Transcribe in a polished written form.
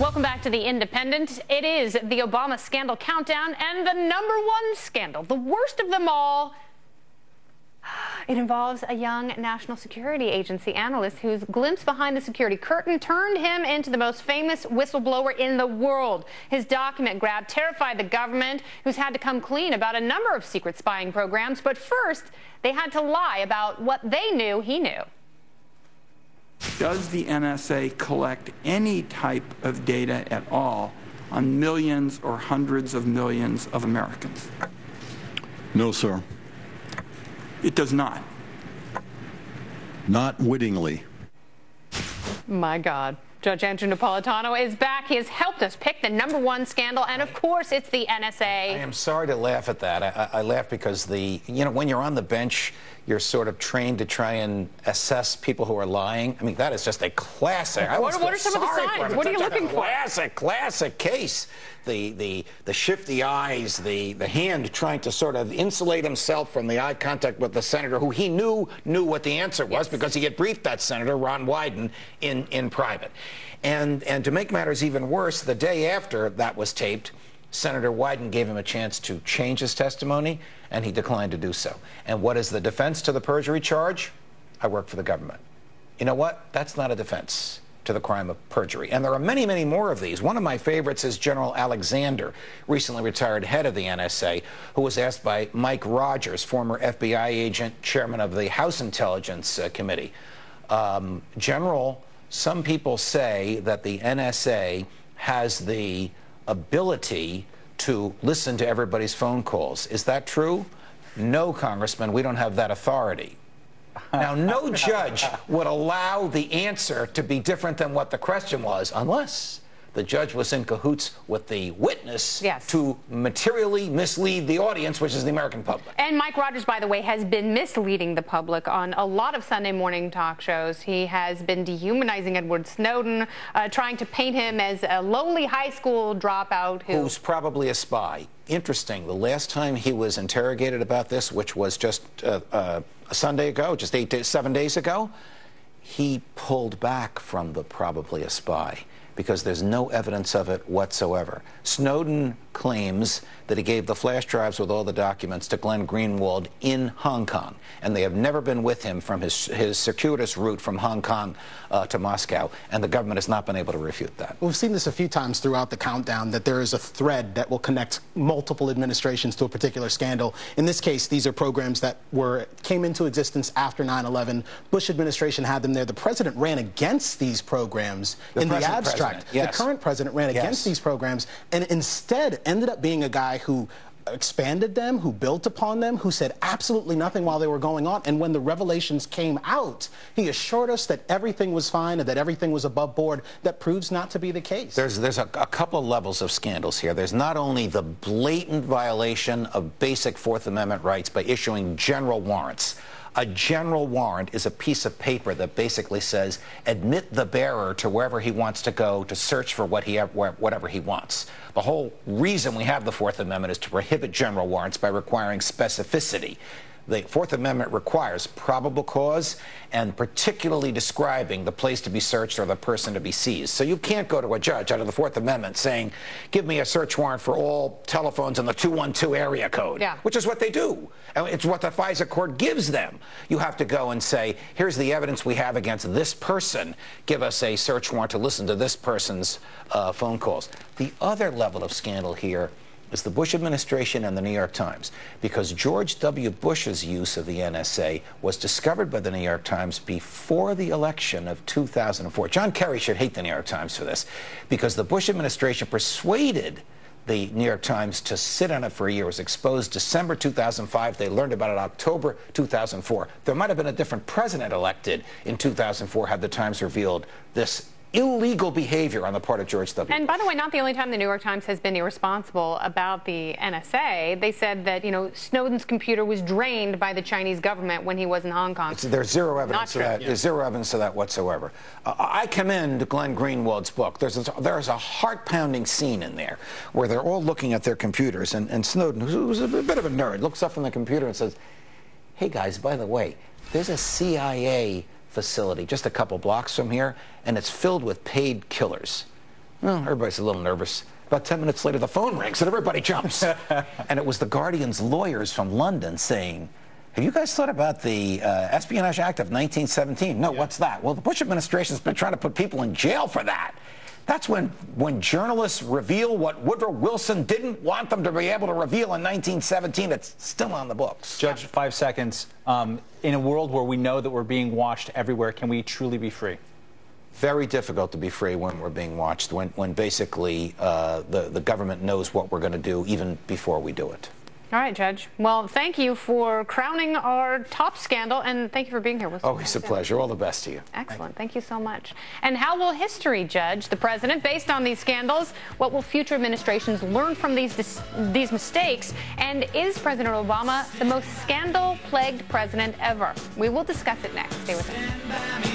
Welcome back to The Independent. It is the Obama scandal countdown and the #1 scandal, the worst of them all. It involves a young National Security Agency analyst whose glimpse behind the security curtain turned him into the most famous whistleblower in the world. His document grab terrified the government, who's had to come clean about a number of secret spying programs. But first, they had to lie about what they knew he knew. Does the NSA collect any type of data at all on millions or hundreds of millions of Americans? No, sir. It does not. Not wittingly. My God. Judge Andrew Napolitano is back. He has helped us pick the #1 scandal, and of course, it's the NSA. I am sorry to laugh at that. I laugh because when you're on the bench, you're sort of trained to try and assess people who are lying. I mean, that is just a classic. What are some of the signs? What are you looking for? Classic case. The shifty eyes, the hand trying to sort of insulate himself from the eye contact with the senator, who he knew what the answer was, because he had briefed that senator, Ron Wyden, in private. And to make matters even worse, the day after that was taped, Senator Wyden gave him a chance to change his testimony, and he declined to do so. And what is the defense to the perjury charge? I work for the government. You know what? That's not a defense to the crime of perjury. And there are many, many more of these. One of my favorites is General Alexander, recently retired head of the NSA, who was asked by Mike Rogers, former FBI agent, chairman of the House Intelligence Committee. General, some people say that the NSA has the ability to listen to everybody's phone calls. Is that true? No, Congressman, we don't have that authority. Now, no judge would allow the answer to be different than what the question was, unless the judge was in cahoots with the witness to materially mislead the audience, which is the American public. And Mike Rogers, by the way, has been misleading the public on a lot of Sunday morning talk shows. He has been dehumanizing Edward Snowden, trying to paint him as a lowly high school dropout who's probably a spy. Interesting. The last time he was interrogated about this, which was just a Sunday ago, just 7 days ago, he pulled back from the probably a spy, because there's no evidence of it whatsoever. Snowden claims that he gave the flash drives with all the documents to Glenn Greenwald in Hong Kong, and they have never been with him from his circuitous route from Hong Kong to Moscow, and the government has not been able to refute that. We've seen this a few times throughout the countdown, that there is a thread that will connect multiple administrations to a particular scandal. In this case, these are programs that came into existence after 9/11. Bush administration had them there. The president ran against these programs in the abstract. Yes. The current president ran against these programs, and instead ended up being a guy who expanded them, who built upon them, who said absolutely nothing while they were going on. And when the revelations came out, he assured us that everything was fine and that everything was above board. That proves not to be the case. There's a couple levels of scandals here. There's not only the blatant violation of basic Fourth Amendment rights by issuing general warrants. A general warrant is a piece of paper that basically says, admit the bearer to wherever he wants to go to search for whatever he wants. The whole reason we have the Fourth Amendment is to prohibit general warrants by requiring specificity. The Fourth Amendment requires probable cause and particularly describing the place to be searched or the person to be seized. So you can't go to a judge under the Fourth Amendment saying, give me a search warrant for all telephones in the 212 area code, which is what they do. And it's what the FISA court gives them. You have to go and say, here's the evidence we have against this person. Give us a search warrant to listen to this person's phone calls. The other level of scandal here is the Bush administration and the New York Times, because George W. Bush's use of the NSA was discovered by the New York Times before the election of 2004. John Kerry should hate the New York Times for this, because the Bush administration persuaded the New York Times to sit on it for a year. It was exposed December 2005. They learned about it October 2004. There might have been a different president elected in 2004 had the Times revealed this illegal behavior on the part of George W. And by the way, not the only time the New York Times has been irresponsible about the NSA. They said that, Snowden's computer was drained by the Chinese government when he was in Hong Kong. There's zero evidence of that. There's zero evidence of that whatsoever. I commend Glenn Greenwald's book. There's a heart-pounding scene in there where they're all looking at their computers, and Snowden, who's a bit of a nerd, looks up from the computer and says, hey guys, by the way, there's a CIA facility just a couple blocks from here, and it's filled with paid killers. Well, everybody's a little nervous. About 10 minutes later, the phone rings and everybody jumps. And it was the Guardian's lawyers from London saying, have you guys thought about the Espionage Act of 1917? No, what's that? Well, the Bush administration's been trying to put people in jail for that. That's when journalists reveal what Woodrow Wilson didn't want them to be able to reveal in 1917. It's still on the books. Judge, 5 seconds. In a world where we know that we're being watched everywhere, can we truly be free? Very difficult to be free when we're being watched, when basically the government knows what we're going to do even before we do it. All right, Judge. Well, thank you for crowning our top scandal, and thank you for being here with us. Always a pleasure. All the best to you. Excellent. Thank you so much. And how will history judge the president based on these scandals? What will future administrations learn from these mistakes? And is President Obama the most scandal-plagued president ever? We will discuss it next. Stay with us.